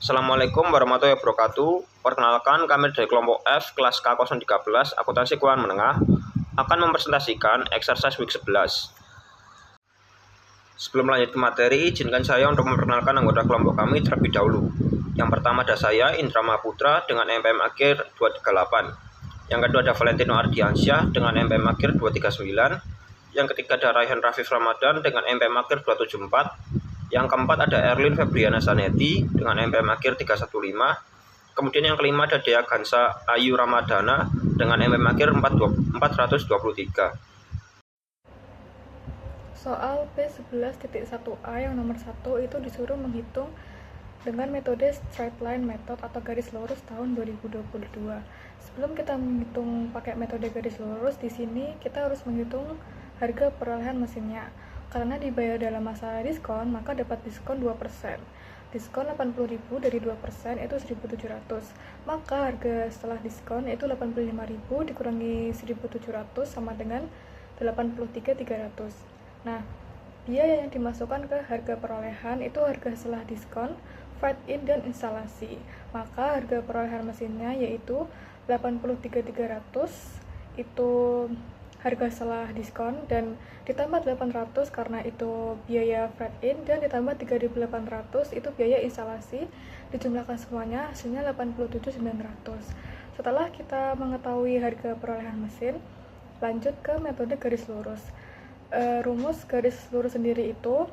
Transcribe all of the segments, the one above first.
Assalamualaikum warahmatullahi wabarakatuh. Perkenalkan, kami dari kelompok F kelas K013 Akuntansi Keuangan Menengah akan mempresentasikan exercise week 11. Sebelum lanjut ke materi, izinkan saya untuk memperkenalkan anggota kelompok kami terlebih dahulu. Yang pertama ada saya, Indra Maputra dengan MPM akhir 238. Yang kedua ada Valentino Ardiansyah dengan MPM akhir 239. Yang ketiga ada Raihan Rafif Ramadan dengan MPM akhir 274. Yang keempat ada Erlin Febriana Saneti dengan MPM akhir 315. Kemudian yang kelima ada Dea Gansa Ayu Ramadana dengan MPM akhir 423. Soal P11.1a yang nomor 1 itu disuruh menghitung dengan metode straight line method atau garis lurus tahun 2022. Sebelum kita menghitung pakai metode garis lurus, di sini kita harus menghitung harga perolehan mesinnya. Karena dibayar dalam masa diskon, maka dapat diskon 2%. Diskon 80.000 dari 2% itu 1.700. Maka harga setelah diskon itu 85.000 dikurangi 1.700 sama dengan 83.300. Nah, biaya yang dimasukkan ke harga perolehan itu harga setelah diskon, trade-in, dan instalasi. Maka harga perolehan mesinnya yaitu 83.300 itu harga setelah diskon, dan ditambah 800 karena itu biaya trade-in, dan ditambah 3.800 itu biaya instalasi. Dijumlahkan semuanya hasilnya 87.900. Setelah kita mengetahui harga perolehan mesin, lanjut ke metode garis lurus. Rumus garis lurus sendiri itu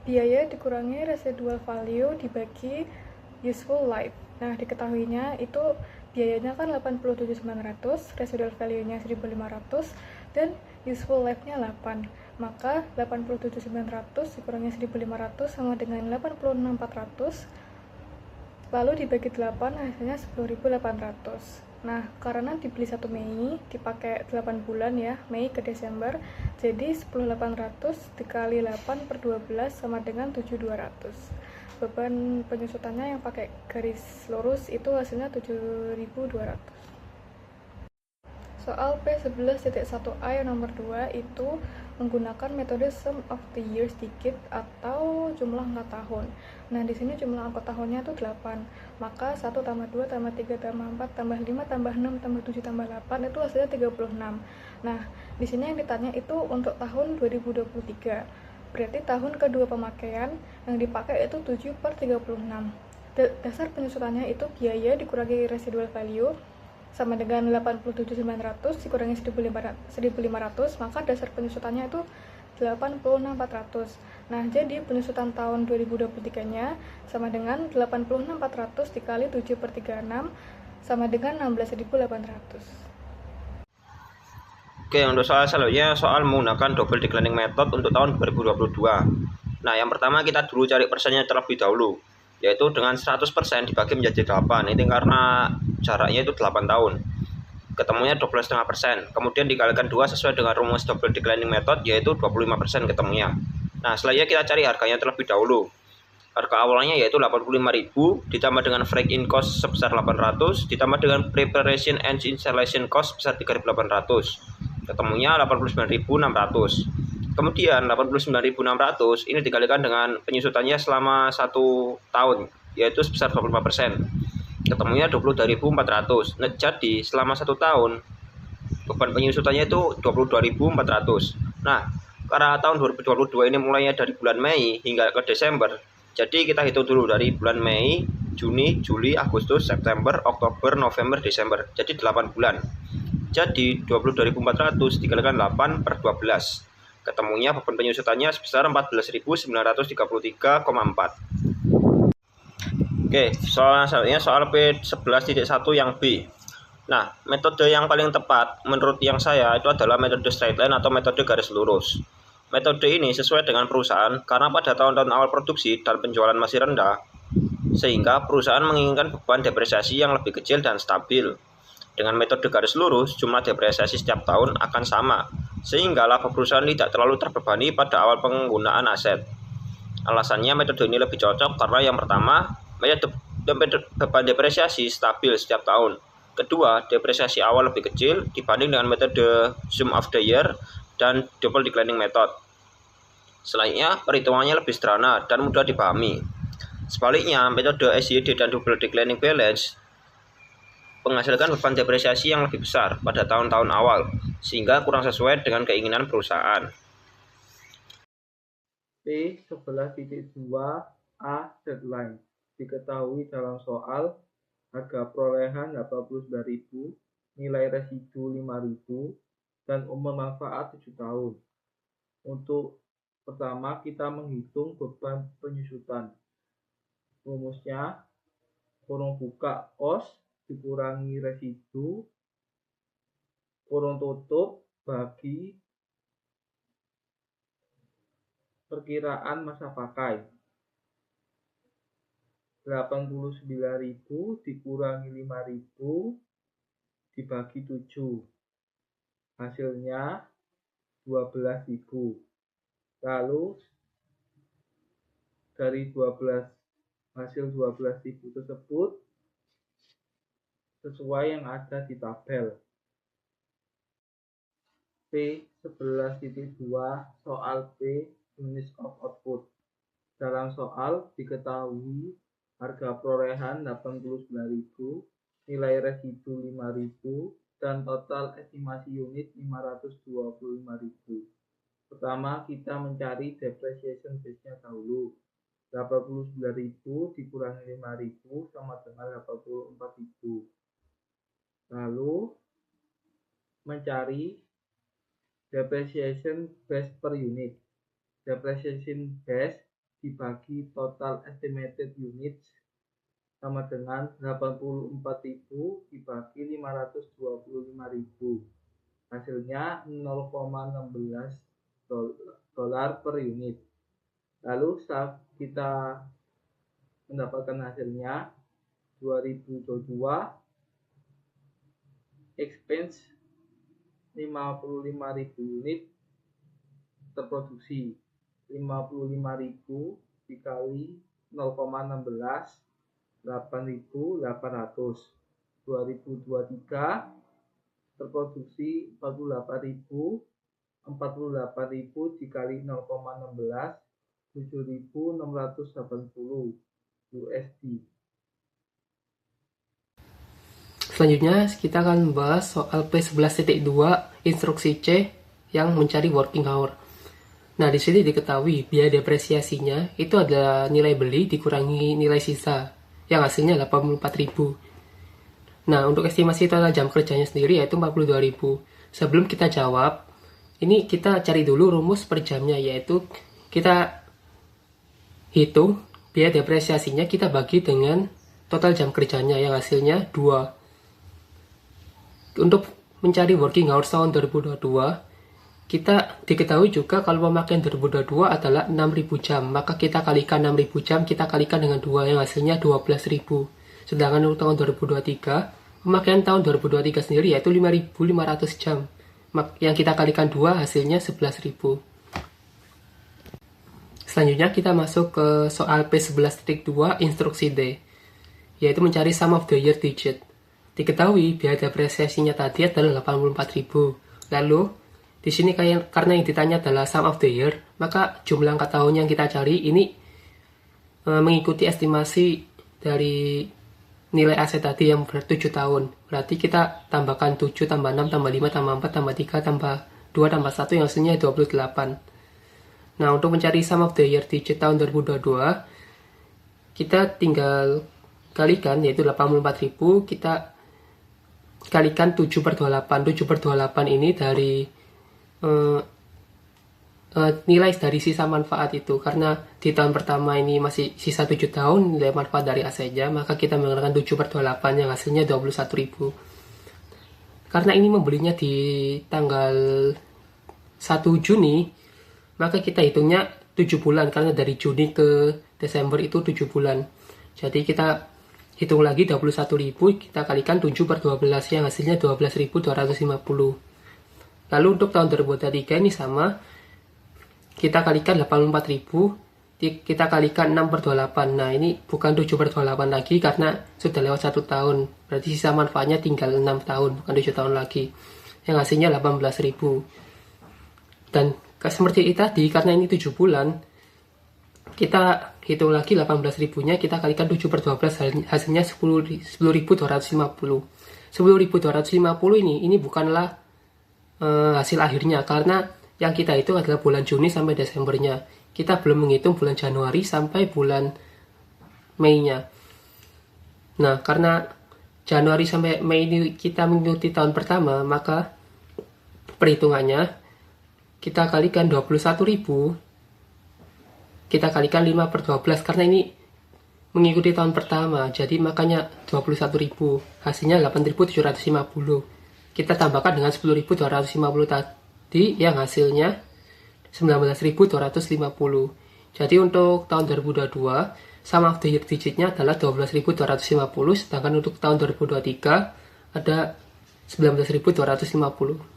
biaya dikurangi residual value dibagi useful life. Nah, diketahuinya itu biayanya kan 87.900, residual value-nya 1.500, dan useful life-nya 8. Maka 87.900 dikurangi 1.500 sama dengan 86.400, lalu dibagi 8 hasilnya 10.800. Nah, karena dibeli 1 Mei, dipakai 8 bulan ya, Mei ke Desember, jadi 10.800 dikali 8 per 12 sama dengan 7.200. Beban penyusutannya yang pakai garis lurus itu hasilnya 7.200. Soal P11.1a yang nomor 2 itu menggunakan metode sum of the years digit atau jumlah angka tahun. Nah, di sini jumlah angka tahunnya itu 8. Maka 1 tambah 2 tambah 3 tambah 4 tambah 5 tambah 6 tambah 7 tambah 8 itu hasilnya 36. Nah, di sini yang ditanya itu untuk tahun 2023. Berarti tahun kedua pemakaian yang dipakai itu 7 per 36. Dasar penyusutannya itu biaya dikurangi residual value sama dengan 87.900 dikurangi 1.500, maka dasar penyusutannya itu 86.400. Nah, jadi penyusutan tahun 2023-nya sama dengan 86.400 dikali 7 per 36 sama dengan 16.800. Oke, untuk soal selanjutnya soal menggunakan double declining method untuk tahun 2022. Nah, yang pertama kita dulu cari persennya terlebih dahulu, yaitu dengan 100% dibagi menjadi 8. Ini karena jaraknya itu 8 tahun. Ketemunya 12,5%. Kemudian dikalikan 2 sesuai dengan rumus double declining method, yaitu 25% ketemunya. Nah, selanjutnya kita cari harganya terlebih dahulu. Harga awalnya yaitu 85.000 ditambah dengan break-in cost sebesar 800 ditambah dengan preparation and installation cost sebesar 3.800. Ketemunya 89.600. Kemudian 89.600 ini dikalikan dengan penyusutannya selama 1 tahun, yaitu sebesar 25%. Ketemunya 22.400. Nah, jadi selama 1 tahun beban penyusutannya itu 22.400. Nah, karena tahun 2022 ini mulainya dari bulan Mei hingga ke Desember, jadi kita hitung dulu dari bulan Mei, Juni, Juli, Agustus, September, Oktober, November, Desember. Jadi 8 bulan. Jadi 22.400 dikalikan 8 per 12. Ketemunya beban penyusutannya sebesar 14.933,4. Oke, selanjutnya soal P11.1 yang B. Nah, metode yang paling tepat menurut yang saya itu adalah metode straight line atau metode garis lurus. Metode ini sesuai dengan perusahaan karena pada tahun-tahun awal produksi dan penjualan masih rendah, sehingga perusahaan menginginkan beban depresiasi yang lebih kecil dan stabil. Dengan metode garis lurus, jumlah depresiasi setiap tahun akan sama, sehingga laba perusahaan tidak terlalu terbebani pada awal penggunaan aset. Alasannya metode ini lebih cocok karena yang pertama, beban depresiasi stabil setiap tahun. Kedua, depresiasi awal lebih kecil dibanding dengan metode sum of the year dan double declining method. Selanjutnya, perhitungannya lebih sederhana dan mudah dipahami. Sebaliknya, metode SYD dan double declining balance menghasilkan beban depresiasi yang lebih besar pada tahun-tahun awal, sehingga kurang sesuai dengan keinginan perusahaan. P11.2a deadline diketahui dalam soal harga perolehan 89.000, nilai residu 5.000, dan umur manfaat 7 tahun. Untuk pertama kita menghitung beban penyusutan. Rumusnya kurung buka OS dikurangi residu kurung tutup bagi perkiraan masa pakai. 89.000 dikurangi 5.000 dibagi 7. Hasilnya 12.000. Lalu dari hasil 12.000 tersebut sesuai yang ada di tabel. P11.2 soal P units of output. Dalam soal diketahui harga perolehan 89.000, nilai residu 5.000, dan total estimasi unit 525.000. Pertama kita mencari depreciation base-nya dahulu. 89.000 dikurangi 5.000 sama dengan 84.000. Lalu mencari depreciation base per unit. Depreciation base dibagi total estimated units sama dengan 84.000 dibagi 525.000. Hasilnya 0,16 dolar per unit. Lalu saat kita mendapatkan hasilnya 2022 expense 55.000 unit terproduksi. 55.000 dikali 0,16 8.800. 2023 terproduksi 48.000 dikali 0,16 7.680 USD. Selanjutnya kita akan membahas soal P11.2 instruksi C yang mencari working hour. Nah, di sini diketahui biaya depresiasinya itu adalah nilai beli dikurangi nilai sisa yang hasilnya 84.000. Nah, untuk estimasi total jam kerjanya sendiri yaitu 42.000. Sebelum kita jawab, ini kita cari dulu rumus per jamnya, yaitu kita hitung biaya depresiasinya kita bagi dengan total jam kerjanya yang hasilnya 2. Untuk mencari working hours tahun 2022, kita diketahui juga kalau pemakaian 2022 adalah 6.000 jam, maka kita kalikan 6.000 jam, kita kalikan dengan 2 yang hasilnya 12.000. Sedangkan untuk tahun 2023, pemakaian tahun 2023 sendiri yaitu 5.500 jam, yang kita kalikan 2 hasilnya 11.000. Selanjutnya kita masuk ke soal P11.2 instruksi D, yaitu mencari sum of the year digit. Diketahui biaya depresiasinya tadi adalah 84.000. Lalu di sini karena yang ditanya adalah sum of the year, maka jumlah angka tahun yang kita cari ini mengikuti estimasi dari nilai aset tadi yang ber 7 tahun. Berarti kita tambahkan 7 tambah 6 tambah 5 tambah 4 tambah 3 tambah 2 tambah 1 yang hasilnya 28. Nah, untuk mencari sum of the year digit tahun 2022, kita tinggal kalikan, yaitu 84.000, kita kalikan 7/28. 7/28 ini dari nilai dari sisa manfaat itu, karena di tahun pertama ini masih sisa 7 tahun nilai manfaat dari asetnya, maka kita menggunakan 7/28 yang hasilnya 21.000. Karena ini membelinya di tanggal 1 Juni, maka kita hitungnya 7 bulan, karena dari Juni ke Desember itu 7 bulan. Jadi kita hitung lagi 21.000, kita kalikan 7/12 yang hasilnya 12.250. Lalu untuk tahun 2023 ini sama, kita kalikan 84.000, kita kalikan 6/28. Nah, ini bukan 7/28 lagi karena sudah lewat 1 tahun. Berarti sisa manfaatnya tinggal 6 tahun, bukan 7 tahun lagi. Yang hasilnya 18.000. Dan seperti itu tadi, karena ini 7 bulan, kita hitung lagi 18 ribunya, kita kalikan 7 per 12, hasilnya 10.250. 10.250 ini bukanlah hasil akhirnya, karena yang kita hitung adalah bulan Juni sampai Desembernya. Kita belum menghitung bulan Januari sampai bulan Mei-nya. Nah, karena Januari sampai Mei ini kita mengikuti tahun pertama, maka perhitungannya kita kalikan 21.000, kita kalikan 5 per 12, karena ini mengikuti tahun pertama, jadi makanya 21.000, hasilnya 8.750. Kita tambahkan dengan 10.250 tadi yang hasilnya 19.250. Jadi untuk tahun 2022 sum of the year digitnya adalah 12.250, sedangkan untuk tahun 2023 ada 19.250.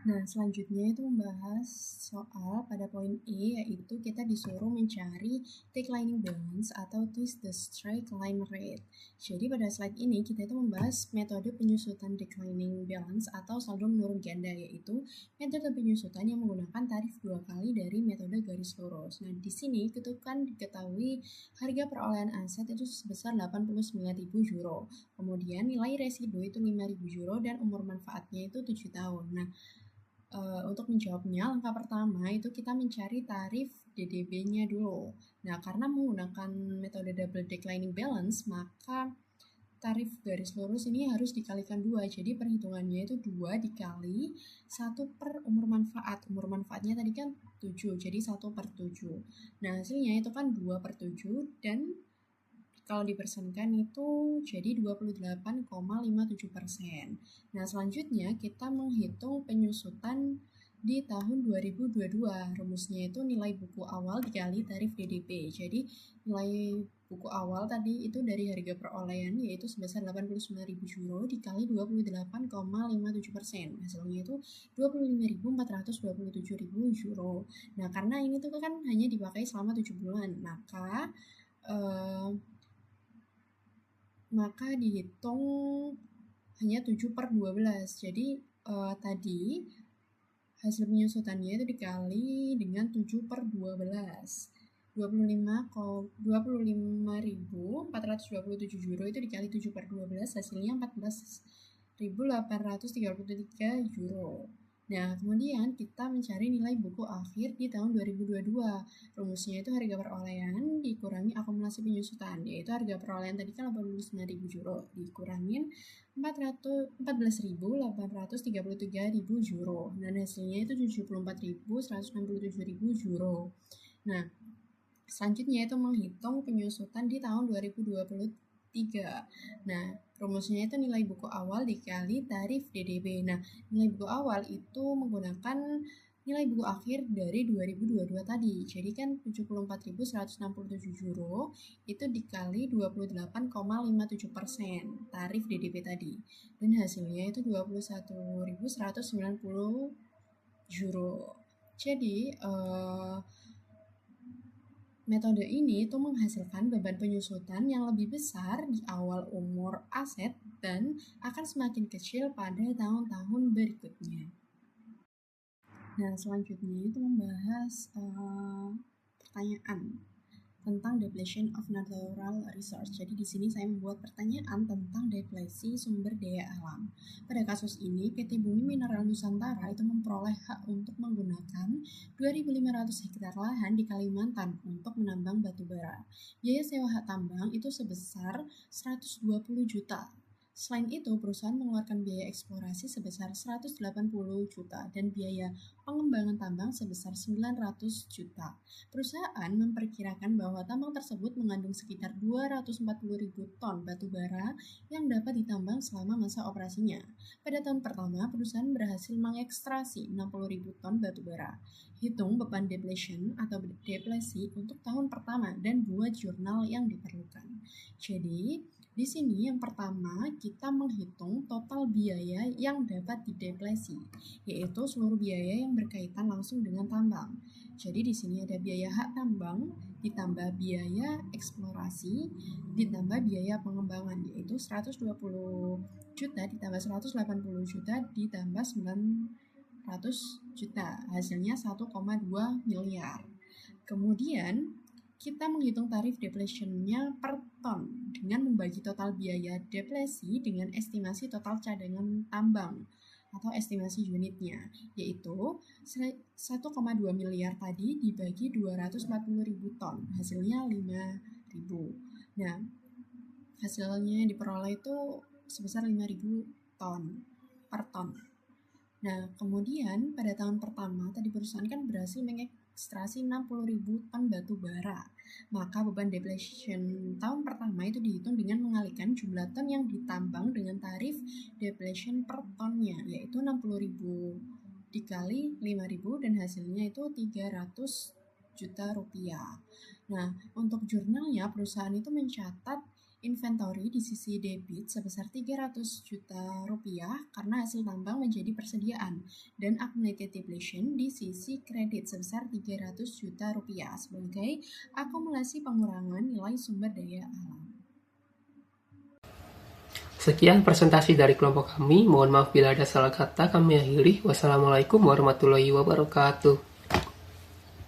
Nah, selanjutnya itu membahas soal pada poin E, yaitu kita disuruh mencari declining balance atau twist the straight line rate. Jadi pada slide ini kita itu membahas metode penyusutan declining balance atau saldo menurun ganda, yaitu metode penyusutan yang menggunakan tarif 2 kali dari metode garis lurus. Nah, di sini kita kan diketahui harga perolehan aset itu sebesar 89.000 euro. Kemudian nilai residu itu 5.000 euro dan umur manfaatnya itu 7 tahun. Nah, untuk menjawabnya, langkah pertama itu kita mencari tarif DDB-nya dulu. Nah, karena menggunakan metode double declining balance, maka tarif garis lurus ini harus dikalikan 2. Jadi perhitungannya itu 2 dikali 1 per umur manfaat. Umur manfaatnya tadi kan 7, jadi 1 per 7. Nah, hasilnya itu kan 2 per 7 dan kalau dipersenkan itu jadi 28,57%. Nah, selanjutnya kita menghitung penyusutan di tahun 2022. Rumusnya itu nilai buku awal dikali tarif DDP. Jadi nilai buku awal tadi itu dari harga perolehan yaitu sebesar 89.000 euro dikali 28,57%. Hasilnya itu 25.427.000 euro. Nah, karena ini tuh kan hanya dipakai selama 7 bulan, maka dihitung hanya 7 per 12. Jadi tadi hasil penyusutannya itu dikali dengan 7 per 12. 25.427 euro itu dikali 7 per 12, hasilnya 14.833 euro. Nah, kemudian kita mencari nilai buku akhir di tahun 2022. Rumusnya itu harga perolehan dikurangi akumulasi penyusutan, yaitu harga perolehan tadi kan 89.000 euro dikurangin 14.833.000 euro. Dan hasilnya itu 74.167.000 euro. Nah, selanjutnya itu menghitung penyusutan di tahun 2023. Nah, rumusnya itu nilai buku awal dikali tarif DDB. Nah, nilai buku awal itu menggunakan nilai buku akhir dari 2022 tadi. Jadi kan 74.167 euro itu dikali 28,57% tarif DDB tadi. Dan hasilnya itu 21.190 euro. Jadi, metode ini itu menghasilkan beban penyusutan yang lebih besar di awal umur aset dan akan semakin kecil pada tahun-tahun berikutnya. Nah, selanjutnya itu membahas pertanyaan tentang depletion of natural resource. Jadi di sini saya membuat pertanyaan tentang deplesi sumber daya alam. Pada kasus ini, PT Bumi Mineral Nusantara itu memperoleh hak untuk menggunakan 2.500 hektar lahan di Kalimantan untuk menambang batu bara. Biaya sewa hak tambang itu sebesar 120 juta. Selain itu, perusahaan mengeluarkan biaya eksplorasi sebesar 180 juta dan biaya pengembangan tambang sebesar 900 juta. Perusahaan memperkirakan bahwa tambang tersebut mengandung sekitar 240.000 ton batu bara yang dapat ditambang selama masa operasinya. Pada tahun pertama, perusahaan berhasil mengekstrasi 60.000 ton batu bara. Hitung beban depletion atau deplesi untuk tahun pertama dan buat jurnal yang diperlukan. Jadi, di sini yang pertama kita menghitung total biaya yang dapat dideplesi, yaitu seluruh biaya yang berkaitan langsung dengan tambang. Jadi di sini ada biaya hak tambang, ditambah biaya eksplorasi, ditambah biaya pengembangan, yaitu 120 juta ditambah 180 juta ditambah 900 juta, hasilnya 1,2 miliar. Kemudian, kita menghitung tarif depletion-nya per ton dengan membagi total biaya deplesi dengan estimasi total cadangan tambang atau estimasi unitnya, yaitu 1,2 miliar tadi dibagi 240.000 ton, hasilnya 5.000. Nah, hasilnya yang diperoleh itu sebesar 5.000 ton per ton. Nah, kemudian pada tahun pertama tadi perusahaan kan berhasil mengekstraksi 60.000 ton batu bara. Maka beban depletion tahun pertama itu dihitung dengan mengalihkan jumlah ton yang ditambang dengan tarif depletion per tonnya, yaitu 60.000 dikali 5.000 dan hasilnya itu 300 juta rupiah. Nah, untuk jurnalnya perusahaan itu mencatat inventory di sisi debit sebesar 300 juta rupiah karena hasil tambang menjadi persediaan, dan accumulated depletion di sisi kredit sebesar 300 juta rupiah sebagai akumulasi pengurangan nilai sumber daya alam. Sekian presentasi dari kelompok kami. Mohon maaf bila ada salah kata. Kami akhiri. Wassalamualaikum warahmatullahi wabarakatuh.